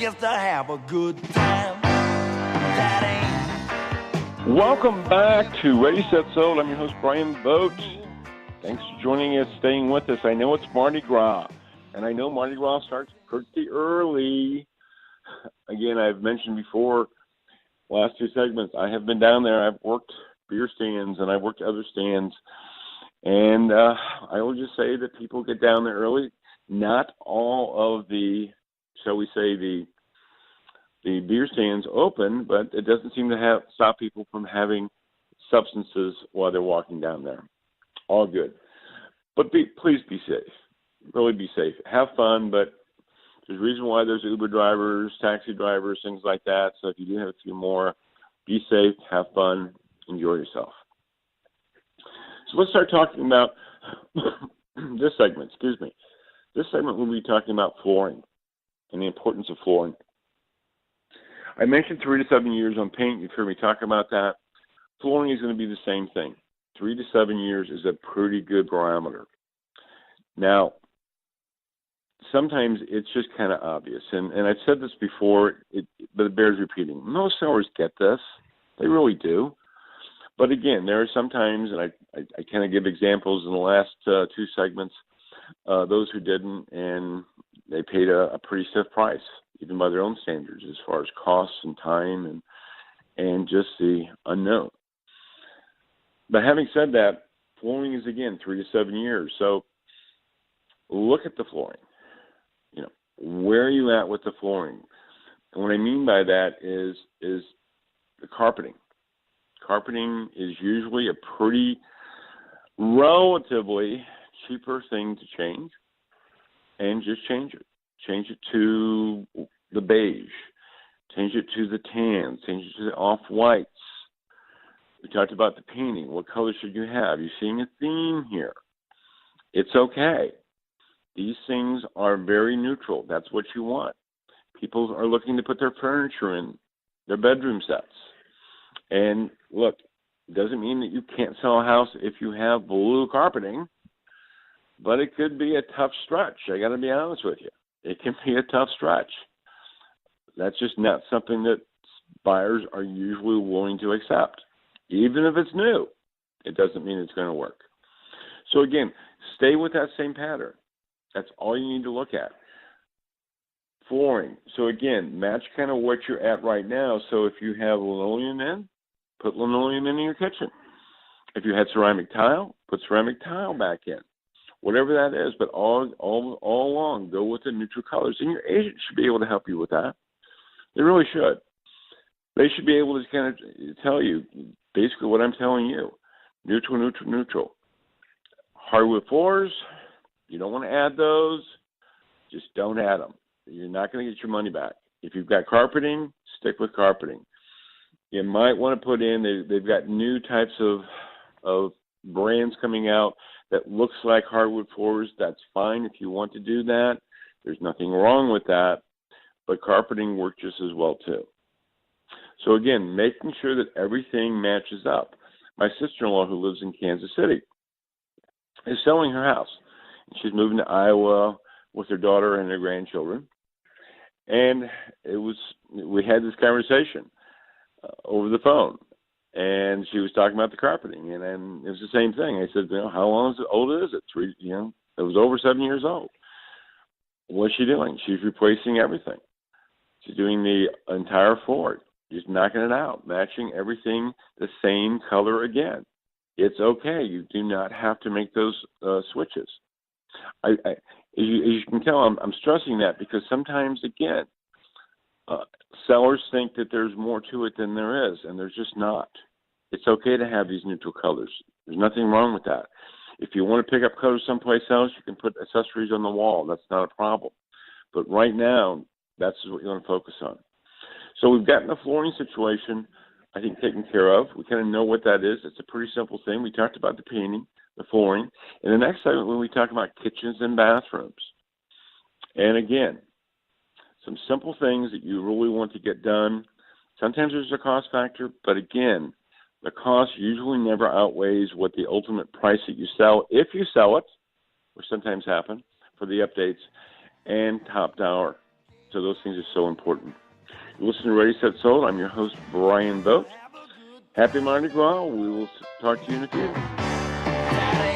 guess to have a good time. That ain't. Welcome back to Ready, Set, Sold. I'm your host, Bryan Vogt. Thanks for joining us, staying with us. I know it's Mardi Gras, and I know Mardi Gras starts pretty early. Again, I've mentioned before, last two segments, I have been down there. I've worked beer stands, and I've worked other stands. And I will just say that people get down there early. Not all of the, shall we say, the beer stands open, but it doesn't seem to stop people from having substances while they're walking down there. All good. But please be safe. Really be safe. Have fun, but there's a reason why there's Uber drivers, taxi drivers, things like that. So if you do have a few more, be safe, have fun, enjoy yourself. So let's start talking about this segment. This segment we'll be talking about flooring and the importance of flooring. I mentioned 3 to 7 years on paint. You've heard me talk about that. Flooring is going to be the same thing. 3 to 7 years is a pretty good barometer. Now, sometimes it's just kind of obvious, and I've said this before, but it bears repeating. Most sellers get this. They really do. But again, there are some times, and I kind of give examples in the last two segments, those who didn't, and they paid a pretty stiff price, even by their own standards, as far as costs and time and just the unknown. But having said that, flooring is, again, 3 to 7 years. So look at the flooring. You know, where are you at with the flooring? And what I mean by that is the carpeting. Carpeting is usually a pretty relatively cheaper thing to change, and just change it. Change it to the beige. Change it to the tans. Change it to the off-whites. We talked about the painting. What color should you have? You're seeing a theme here. It's okay. These things are very neutral. That's what you want. People are looking to put their furniture in their bedroom sets. And look, it doesn't mean that you can't sell a house if you have blue carpeting, but it could be a tough stretch. I got to be honest with you. It can be a tough stretch. That's just not something that buyers are usually willing to accept. Even if it's new, it doesn't mean it's going to work. So again, stay with that same pattern. That's all you need to look at. Flooring. So again, match kind of what you're at right now. So if you have linoleum in, put linoleum in your kitchen. If you had ceramic tile, put ceramic tile back in. Whatever that is, but all along, go with the neutral colors. And your agent should be able to help you with that. They really should. They should be able to kind of tell you basically what I'm telling you. Neutral, neutral, neutral. Hardwood floors, you don't want to add those. Just don't add them. You're not going to get your money back. If you've got carpeting, stick with carpeting. You might want to put in, they've got new types of brands coming out that looks like hardwood floors. That's fine if you want to do that. There's nothing wrong with that. But carpeting works just as well too. So again, making sure that everything matches up. My sister-in-law, who lives in Kansas City, is selling her house. She's moving to Iowa with her daughter and her grandchildren. And we had this conversation over the phone. And she was talking about the carpeting. And it was the same thing. I said, how old is it? It was over 7 years old. What's she doing? She's replacing everything. She's doing the entire floor. Just knocking it out, matching everything the same color again. It's okay. You do not have to make those switches. As you can tell, I'm stressing that because sometimes, again, sellers think that there's more to it than there is, and there's just not. It's okay to have these neutral colors. There's nothing wrong with that. If you want to pick up colors someplace else, you can put accessories on the wall. That's not a problem. But right now, that's what you want to focus on. So we've gotten the flooring situation, I think, taken care of. We kind of know what that is. It's a pretty simple thing. We talked about the painting, the flooring. In the next segment, when we talk about kitchens and bathrooms. And again, some simple things that you really want to get done. Sometimes there's a cost factor, but again, the cost usually never outweighs what the ultimate price that you sell, if you sell it, which sometimes happen, for the updates, and top dollar. So those things are so important. Listen to Ready, Set, Sold. I'm your host, Bryan Vogt. Happy Mardi Gras. We will talk to you in a few.